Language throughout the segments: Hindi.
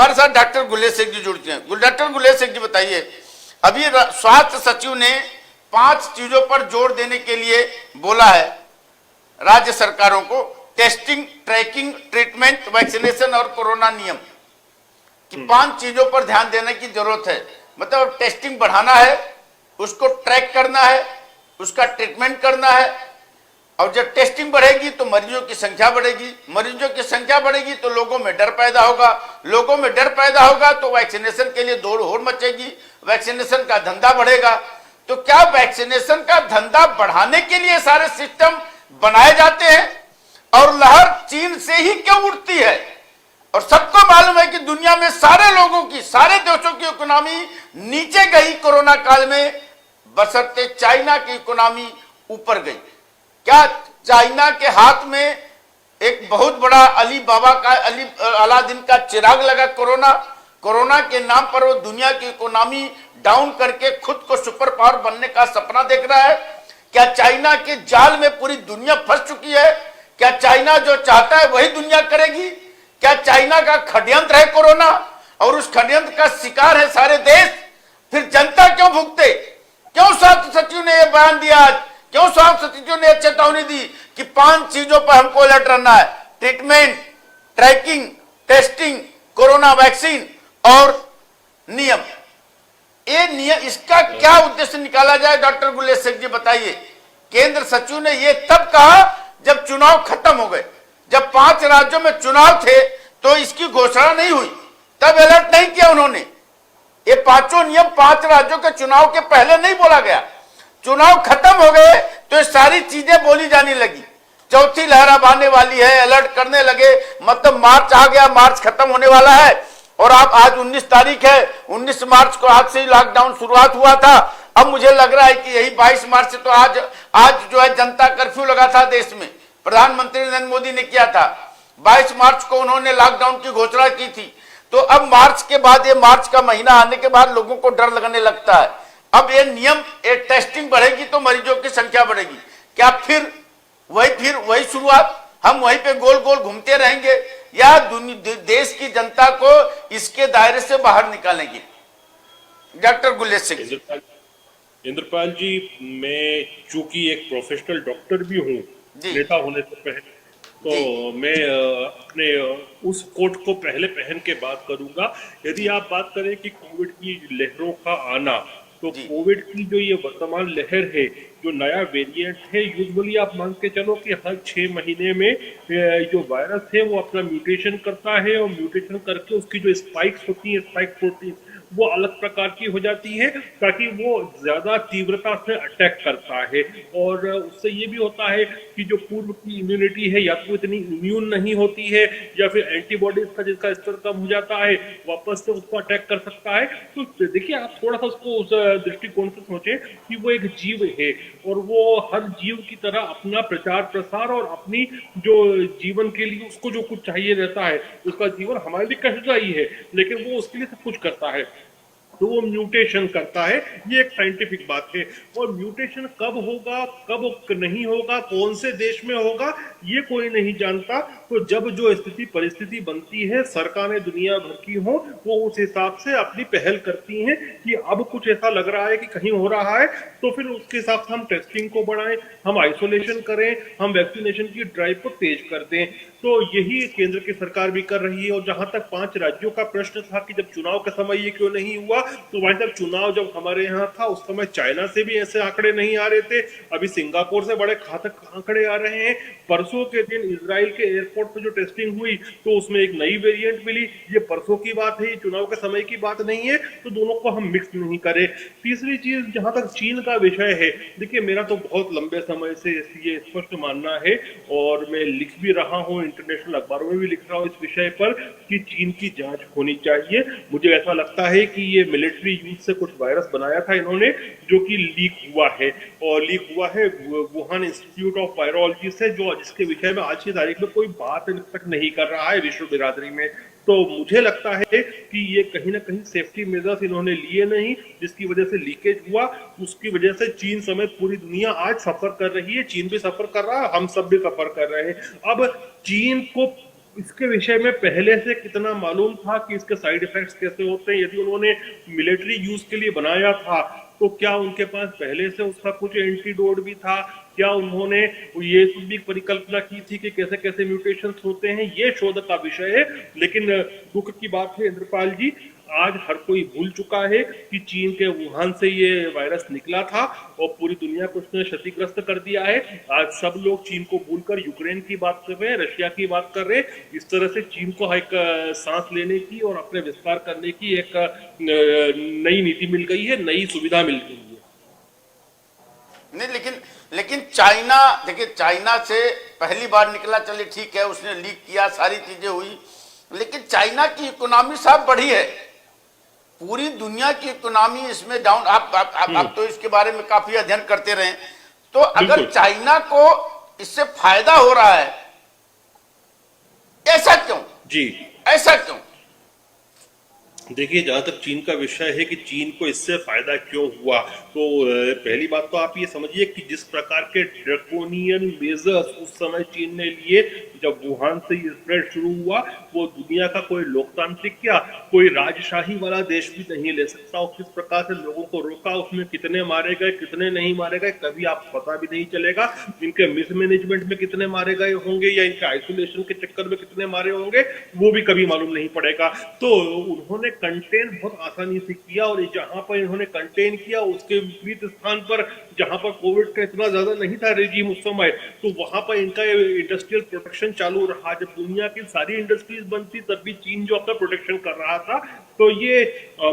हमारे साथ डॉक्टर गुलेश सिंह जी जुड़ते हैं। डॉक्टर गुलेश सिंह जी बताइए, अभी स्वास्थ्य सचिव ने 5 चीजों पर जोर देने के लिए बोला है राज्य सरकारों को, टेस्टिंग, ट्रैकिंग, ट्रीटमेंट, वैक्सीनेशन और कोरोना नियम कि 5 चीजों पर ध्यान देने की जरूरत है। मतलब टेस्टिंग बढ़ाना है, उसको ट्रैक करना है, उसका ट्रीटमेंट करना है, और जब टेस्टिंग बढ़ेगी तो मरीजों की संख्या बढ़ेगी, मरीजों की संख्या बढ़ेगी तो लोगों में डर पैदा होगा, लोगों में डर पैदा होगा तो वैक्सीनेशन के लिए दौड़ होड़ मचेगी, वैक्सीनेशन का धंधा बढ़ेगा। तो क्या वैक्सीनेशन का धंधा बढ़ाने के लिए सारे सिस्टम बनाए जाते हैं? और लहर चीन से ही क्यों उठती है? और सबको मालूम है कि दुनिया में सारे लोगों की, सारे देशों की इकोनॉमी नीचे गई कोरोना काल में, बशर्ते चाइना की इकोनॉमी ऊपर गई। क्या चाइना के हाथ में एक बहुत बड़ा अलादीन का चिराग लगा कोरोना के नाम पर वो दुनिया की इकोनॉमी डाउन करके खुद को सुपर पावर बनने का सपना देख रहा है? क्या चाइना के जाल में पूरी दुनिया फंस चुकी है? क्या चाइना जो चाहता है वही दुनिया करेगी? क्या चाइना का षड्यंत्र है कोरोना, और उस षड्यंत्र का शिकार है सारे देश? फिर जनता क्यों भुगते? क्यों स्वास्थ्य सचिव ने यह बयान दिया? क्यों स्वास्थ्य सचिव ने चेतावनी दी कि 5 चीजों पर हमको अलर्ट रहना है? Treatment, tracking, testing, corona vaccine और नियम। ये नियम, इसका क्या उद्देश्य निकाला जाए? डॉक्टर गुलेश सिंह जी बताइए। केंद्र सचिव ने ये तब कहा जब चुनाव खत्म हो गए, जब 5 राज्यों में चुनाव थे तो इसकी घोषणा नहीं हुई, तब अलर्ट नहीं किया उन्होंने। ये 5 नियम 5 राज्यों के चुनाव के पहले नहीं बोला गया। चुनाव खत्म हो गए तो ये सारी चीजें बोली जाने लगी। चौथी लहर अब आने वाली है, अलर्ट करने लगे, मतलब मार्च आ गया, मार्च खत्म होने वाला है। और आप आज 19 तारीख है, 19 मार्च को आज से ही लॉकडाउन शुरुआत हुआ था। अब मुझे लग रहा है कि यही 22 मार्च से तो आज जो है जनता कर्फ्यू लगा था देश में, प्रधानमंत्री नरेंद्र मोदी ने किया था। 22 मार्च को उन्होंने लॉकडाउन की घोषणा की थी। तो अब मार्च के बाद, ये मार्च का महीना आने के बाद लोगों को डर लगने लगता है। अब ये नियम, ये टेस्टिंग बढ़ेगी तो मरीजों की संख्या बढ़ेगी। क्या फिर वही शुरुआत, हम वहीं पे गोल गोल घूमते रहेंगे, या देश की जनता को इसके दायरे से बाहर निकालेंगे? डॉक्टर गुलेश सिंह। इंद्रपाल जी, मैं चूंकि एक प्रोफेशनल डॉक्टर भी हूँ नेता होने से पहले, तो मैं अपने उस कोट को पहले पहन के बात करूंगा। यदि आप बात करें कि कोविड की लहरों का आना, तो कोविड की जो ये वर्तमान लहर है, जो नया वेरिएंट है, यूजुअली आप मान के चलो कि हर 6 महीने में जो वायरस है वो अपना म्यूटेशन करता है, और म्यूटेशन करके उसकी जो स्पाइक्स होती है, स्पाइक प्रोटीन, वो अलग प्रकार की हो जाती है ताकि वो ज्यादा तीव्रता से अटैक करता है। और उससे ये भी होता है कि जो पूर्व की इम्यूनिटी है या तो इतनी इम्यून नहीं होती है, या फिर एंटीबॉडीज का जिसका स्तर कम हो जाता है, वापस से उसको अटैक कर सकता है। तो देखिए, आप थोड़ा सा उसको उस दृष्टिकोण से सोचें कि वो एक जीव है, और वो हर जीव की तरह अपना प्रचार प्रसार और अपनी जो जीवन के लिए उसको जो कुछ चाहिए रहता है, उसका जीवन हमारे लिए कष्टदायी है, लेकिन वो उसके लिए सब कुछ करता है। तो वो म्यूटेशन करता है, ये एक साइंटिफिक बात है। और म्यूटेशन कब होगा, कब नहीं होगा, कौन से देश में होगा, ये कोई नहीं जानता। तो जब जो स्थिति परिस्थिति बनती है, सरकारें दुनिया भर की हो, वो उस हिसाब से अपनी पहल करती हैं कि अब कुछ ऐसा लग रहा है कि कहीं हो रहा है, तो फिर उसके हिसाब से हम टेस्टिंग को बढ़ाएं, हम आइसोलेशन करें, हम वैक्सीनेशन की ड्राइव को तेज कर दें। तो यही केंद्र की सरकार भी कर रही है। और जहां तक 5 राज्यों का प्रश्न था कि जब चुनाव के समय ये क्यों नहीं हुआ, तो वहां तक चुनाव जब हमारे यहाँ था उस समय चाइना से भी ऐसे आंकड़े नहीं आ रहे थे, अभी सिंगापुर से बड़े घातक आंकड़े आ रहे हैं। परसों के दिन इजराइल के एयरपोर्ट पर जो टेस्टिंग हुई तो उसमें एक नई वेरिएंट मिली। ये परसों की बात है, चुनाव के समय की बात नहीं है, तो दोनों को हम मिक्स नहीं करें। तीसरी चीज, जहां तक चीन का विषय है, देखिए मेरा तो बहुत लंबे समय से ये स्पष्ट मानना है, और मैं लिख भी रहा हूँ, इंटरनेशनल अखबारों में भी लिख रहा हूँ इस विषय पर, कि चीन की जांच होनी चाहिए। मुझे ऐसा लगता है कि ये मिलिट्री यूज से कुछ वायरस बनाया था इन्होंने, जो कि लीक हुआ है, और लीक हुआ है वुहान इंस्टीट्यूट ऑफ वायरोलॉजी से, जो जिसके विषय में आज की तारीख में कोई बात तक नहीं कर रहा है विश्व बिरादरी में। तो मुझे लगता है कि ये कहीं ना कहीं सेफ्टी मेजर्स इन्होंने लिए नहीं, जिसकी वजह से लीकेज हुआ। उसकी वजह से चीन समेत पूरी दुनिया आज सफर कर रही है, चीन भी सफर कर रहा है, हम सब भी सफर कर रहे हैं। अब चीन को इसके विषय में पहले से कितना मालूम था कि इसके साइड इफेक्ट्स कैसे होते हैं? यदि उन्होंने मिलिट्री यूज के लिए बनाया था तो क्या उनके पास पहले से उसका कुछ एंटीडोट भी था? क्या उन्होंने ये भी परिकल्पना की थी कि कैसे कैसे म्यूटेशंस होते हैं? ये शोध का विषय है। लेकिन दुख की बात है इंद्रपाल जी, आज हर कोई भूल चुका है कि चीन के वुहान से ये वायरस निकला था और पूरी दुनिया को उसने क्षतिग्रस्त कर दिया है। आज सब लोग चीन को भूलकर यूक्रेन की बात कर रहे हैं, रशिया की बात कर रहे हैं। इस तरह से चीन को एक सांस लेने की और अपने विस्तार करने की एक नई नीति मिल गई है, नई सुविधा मिल गई है। नहीं, लेकिन चाइना, देखिए चाइना से पहली बार निकला, चलिए ठीक है, उसने लीक किया, सारी चीजें हुई, लेकिन चाइना की इकोनॉमी साहब बढ़ी है। पूरी दुनिया की इकोनॉमी इसमें डाउन, आप तो इसके बारे में काफी अध्ययन करते रहे, तो अगर चाइना को इससे फायदा हो रहा है, ऐसा क्यों? जी, ऐसा क्यों? देखिए, जहां तक चीन का विषय है कि चीन को इससे फायदा क्यों हुआ, तो पहली बात तो आप ये समझिए कि जिस प्रकार के ड्रैकोनियन मेजर्स उस समय चीन ने लिए जब वुहान से ये स्प्रेड शुरू हुआ, वो दुनिया का कोई लोकतांत्रिक क्या कोई राजशाही वाला देश भी नहीं ले सकता। और किस प्रकार से लोगों को रोका, उसमें कितने मारे गए कितने नहीं मारे गए कभी आप पता भी नहीं चलेगा। इनके मिसमैनेजमेंट में कितने मारे गए होंगे या इनके आइसोलेशन के चक्कर में कितने मारे होंगे वो भी कभी मालूम नहीं पड़ेगा। तो उन्होंने कंटेन बहुत आसानी से किया, और जहां पर इन्होंने कंटेन किया उसके विपरीत स्थान पर जहां पर कोविड का इतना ज्यादा नहीं था रेजिम उस समय, तो वहां पर इनका इंडस्ट्रियल प्रोटेक्शन चालू रहा। जब दुनिया की सारी इंडस्ट्रीज बनती तब भी चीन जो अपना प्रोटेक्शन कर रहा था। तो ये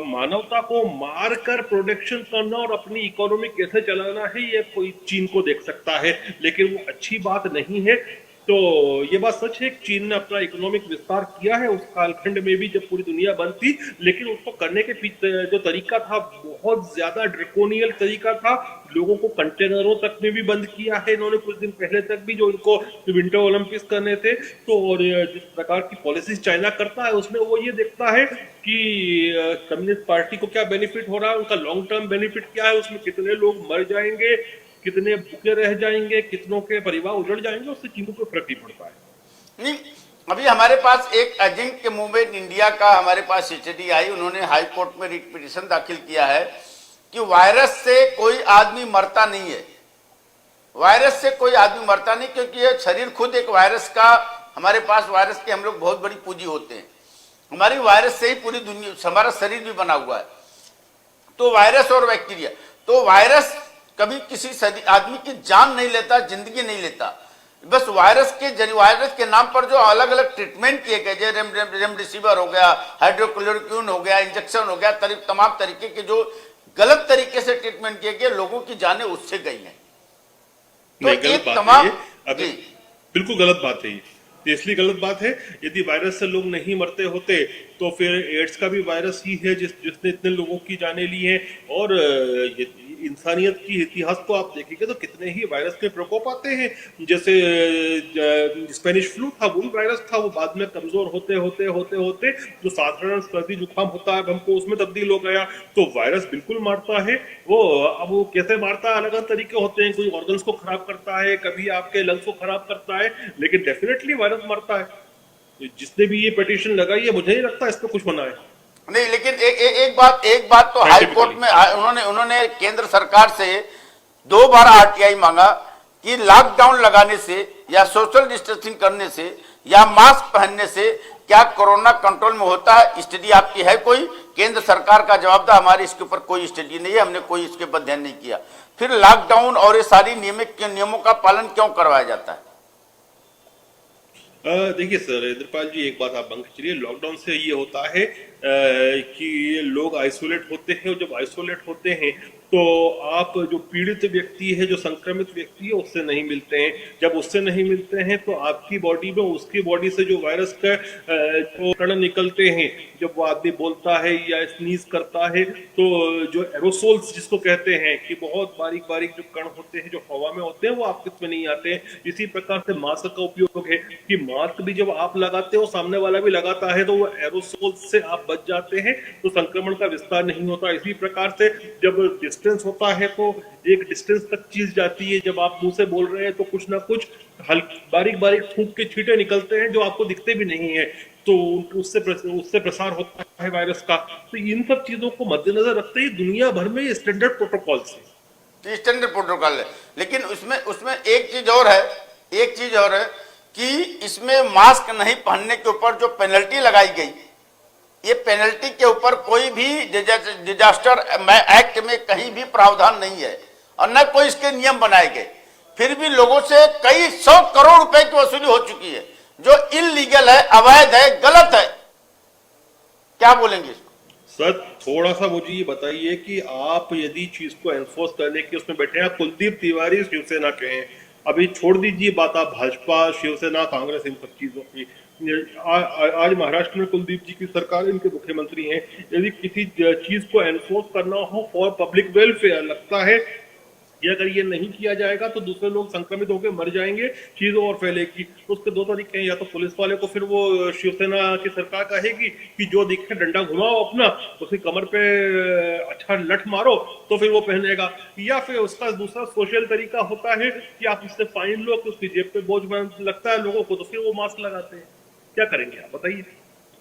मानवता को मार कर प्रोटेक्शन करना और अपनी इकोनॉमी कैसे चलाना है ये कोई चीन को देख सकता है, लेकिन वो अच्छी बात नहीं है। तो ये बात सच है कि चीन ने अपना इकोनॉमिक विस्तार किया है उस कालखंड में भी जब पूरी दुनिया बंद थी, लेकिन उसको करने के पीछे जो तरीका था बहुत ज्यादा ड्रैकोनियल तरीका था। लोगों को कंटेनरों तक में भी बंद किया है इन्होंने कुछ दिन पहले तक भी, जो इनको विंटर ओलंपिक्स करने थे। तो और जिस प्रकार की पॉलिसीज चाइना करता है उसमें वो ये देखता है कि कम्युनिस्ट पार्टी को क्या बेनिफिट हो रहा है, उनका लॉन्ग टर्म बेनिफिट क्या है, उसमें कितने लोग मर जाएंगे, कितने भूखे रह जाएंगे, कितनों के परिवार उजड़ जाएंगे, उससे चीनों को फर्क नहीं पड़ता है। नहीं, अभी हमारे पास एक एजेंट मूवमेंट इंडिया का हमारे पास स्टडी आई, उन्होंने हाई कोर्ट में रिट पिटीशन दाखिल किया है कि वायरस से कोई आदमी मरता नहीं है। वायरस से कोई आदमी मरता नहीं, क्योंकि ये शरीर खुद एक वायरस का, हमारे पास वायरस के हम लोग बहुत बड़ी पूंजी होते हैं। हमारी वायरस से ही पूरी दुनिया, हमारा शरीर भी बना हुआ है। तो वायरस और बैक्टीरिया, तो वायरस कभी किसी आदमी की जान नहीं लेता, जिंदगी नहीं लेता। बस वायरस के नाम पर जो अलग अलग ट्रीटमेंट किए गए, जैसे रेमडेसिविर हो गया, हाइड्रोक्लोरोक्विन हो गया, इंजेक्शन हो गया, तमाम तरीके के जो गलत तरीके से ट्रीटमेंट किए गए, लोगों की जानें उससे गई हैं। तो ये तमाम बिल्कुल गलत बात है। ये इसलिए गलत बात है, यदि वायरस से लोग नहीं मरते होते तो फिर एड्स का भी वायरस ही है जिसने इतने लोगों की जानें ली है। और इंसानियत की इतिहास को आप देखेंगे तो कितने ही वायरस के प्रकोप आते हैं। जैसे स्पेनिश फ्लू था, वो वायरस था, वो बाद में कमजोर होते होते होते होते जो साधारण सर्दी जुकाम होता है हमको उसमें तब्दील हो गया। तो वायरस बिल्कुल मारता है। अब वो कैसे मारता है, अलग अलग तरीके होते हैं। कोई ऑर्गन्स को खराब करता है, कभी आपके लंग्स को खराब करता है, लेकिन डेफिनेटली वायरस मरता है। जिसने भी ये पिटीशन लगाई है, मुझे नहीं लगता इस पर कुछ बना है। नहीं, लेकिन एक बात तो हाई कोर्ट में उन्होंने केंद्र सरकार से 2 बार आरटीआई मांगा कि लॉकडाउन लगाने से या सोशल डिस्टेंसिंग करने से या मास्क पहनने से क्या कोरोना कंट्रोल में होता है। स्टडी आपकी है कोई? केंद्र सरकार का जवाब था हमारी इसके ऊपर कोई स्टडी नहीं है, हमने कोई इसके ऊपर ध्यान नहीं किया। फिर लॉकडाउन और ये सारी नियमों का पालन क्यों करवाया जाता है? देखिए सर इंद्रपाल जी, एक बात आप बंद चलिए। लॉकडाउन से ये होता है कि लोग आइसोलेट होते हैं, और जब आइसोलेट होते हैं तो आप जो पीड़ित व्यक्ति है, जो संक्रमित व्यक्ति है, उससे नहीं मिलते हैं। जब उससे नहीं मिलते हैं तो आपकी बॉडी में, उसकी बॉडी से जो वायरस का जो कण निकलते हैं, जब वो आदमी बोलता है या स्नीज करता है, तो जो एरोसोल्स जिसको कहते हैं कि बहुत बारीक बारीक जो कण होते हैं जो हवा में होते हैं, वो आपके में नहीं आते हैं। इसी प्रकार से मास्क का उपयोग है कि मास्क भी जब आप लगाते हो, सामने वाला भी लगाता है, तो वो एरोसोल्स से आप बच जाते हैं, तो संक्रमण का विस्तार नहीं होता। इसी प्रकार से जब डिस्टेंस होता है तो एक डिस्टेंस तक चीज जाती है। जब आप मुंह से बोल रहे हैं तो कुछ ना कुछ बारीक बारीक थूक के छींटे निकलते हैं जो आपको दिखते भी नहीं है, तो उससे प्रसार होता है वायरस का। तो इन सब चीजों को मद्देनजर रखते ही दुनिया भर में स्टैंडर्ड प्रोटोकॉल है, स्टैंडर्ड प्रोटोकॉल है। लेकिन उसमें उसमें एक चीज और है, एक चीज और है कि इसमें मास्क नहीं पहनने के ऊपर जो पेनल्टी लगाई गई, ये पेनल्टी के ऊपर कोई भी डिजास्टर एक्ट में कहीं भी प्रावधान नहीं है और न कोई इसके नियम बनाए गए। फिर भी लोगों से कई 100 करोड़ रुपए की वसूली हो चुकी है, जो इलीगल है, अवैध है, गलत है। क्या बोलेंगे इसको? सर थोड़ा सा मुझे ये बताइए कि आप यदि चीज को एनफोर्स करने के उसमें बैठे हैं, कुलदीप तिवारी शिवसेना के हैं, अभी छोड़ दीजिए बात आप भाजपा शिवसेना कांग्रेस इन सब चीजों की, आज महाराष्ट्र में कुलदीप जी की सरकार, इनके मुख्यमंत्री हैं। यदि किसी चीज को एनफोर्स करना हो फॉर पब्लिक वेलफेयर, लगता है कि अगर ये नहीं किया जाएगा तो दूसरे लोग संक्रमित होकर मर जाएंगे, चीज और फैलेगी, तो उसके दो तरीके हैं। या तो पुलिस वाले को फिर वो शिवसेना की सरकार कहेगी कि जो दिखे डंडा घुमाओ अपना, उसकी कमर पे अच्छा लठ मारो, तो फिर वो पहनेगा। या फिर उसका दूसरा सोशल तरीका होता है कि आप उससे फाइन लो, कि उसकी जेब पे बोझ लगता है लोगों को, तो फिर वो मास्क लगाते हैं। क्या करेंगे आप बताइए?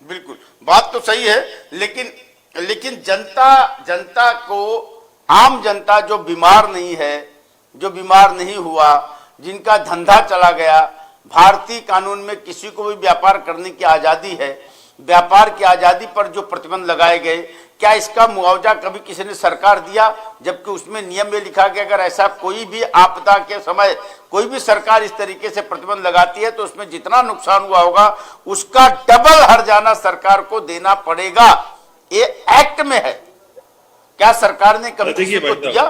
बिल्कुल, बात तो सही है, लेकिन लेकिन जनता को, आम जनता जो बीमार नहीं है, जो बीमार नहीं हुआ, जिनका धंधा चला गया, भारतीय कानून में किसी को भी व्यापार करने की आजादी है, व्यापार की आजादी पर जो प्रतिबंध लगाए गए, क्या इसका मुआवजा कभी किसी ने सरकार दिया? जबकि उसमें नियम में लिखा गया अगर ऐसा कोई भी आपदा के समय कोई भी सरकार इस तरीके से प्रतिबंध लगाती है तो उसमें जितना नुकसान हुआ होगा उसका डबल हर्जाना सरकार को देना पड़ेगा। ये एक्ट में है। क्या सरकार ने कभी किसी को दिया?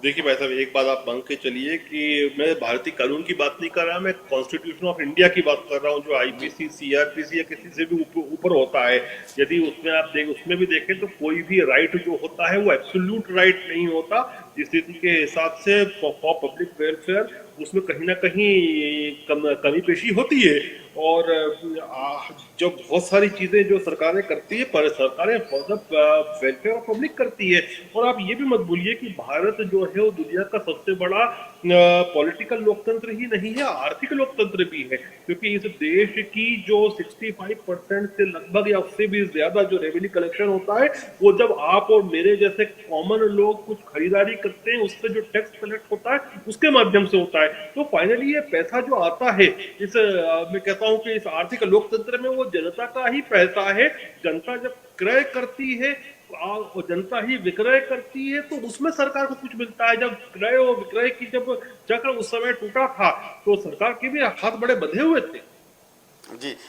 देखिए भाई साहब, एक बात आप मान के चलिए कि मैं भारतीय कानून की बात नहीं कर रहा, मैं कॉन्स्टिट्यूशन ऑफ इंडिया की बात कर रहा हूँ, जो आईपीसी सीआरपीसी या किसी से भी ऊपर होता है। यदि उसमें भी देखें तो कोई भी राइट जो होता है वो एब्सोल्यूट राइट नहीं होता। स्थिति के हिसाब से फॉर पब्लिक वेलफेयर उसमें कहीं ना कहीं कमी पेशी होती है। और जो बहुत सारी चीजें जो सरकारें करती है, पर सरकारें for the welfare of public करती है। और आप ये भी मत भूलिए कि भारत जो है वो दुनिया का सबसे बड़ा पॉलिटिकल लोकतंत्र ही नहीं है, आर्थिक लोकतंत्र भी है। क्योंकि इस देश की जो 65% से लगभग या उससे भी ज्यादा जो रेवेन्यू कलेक्शन होता है, वो जब आप और मेरे जैसे कॉमन लोग कुछ खरीदारी करते हैं, उससे जो टैक्स कलेक्ट होता है उसके माध्यम से होता है। तो फाइनली ये पैसा जो आता है, मैं कहता हूं कि इस आर्थिक लोकतंत्र में वो जनता का ही पैसा है। जनता जब क्रय करती है और जनता ही विक्रय करती है तो उसमें सरकार को कुछ मिलता है। जब क्रय और विक्रय की जब चक्र उस समय टूटा था तो सरकार के भी हाथ बड़े बंधे हुए थे। जी,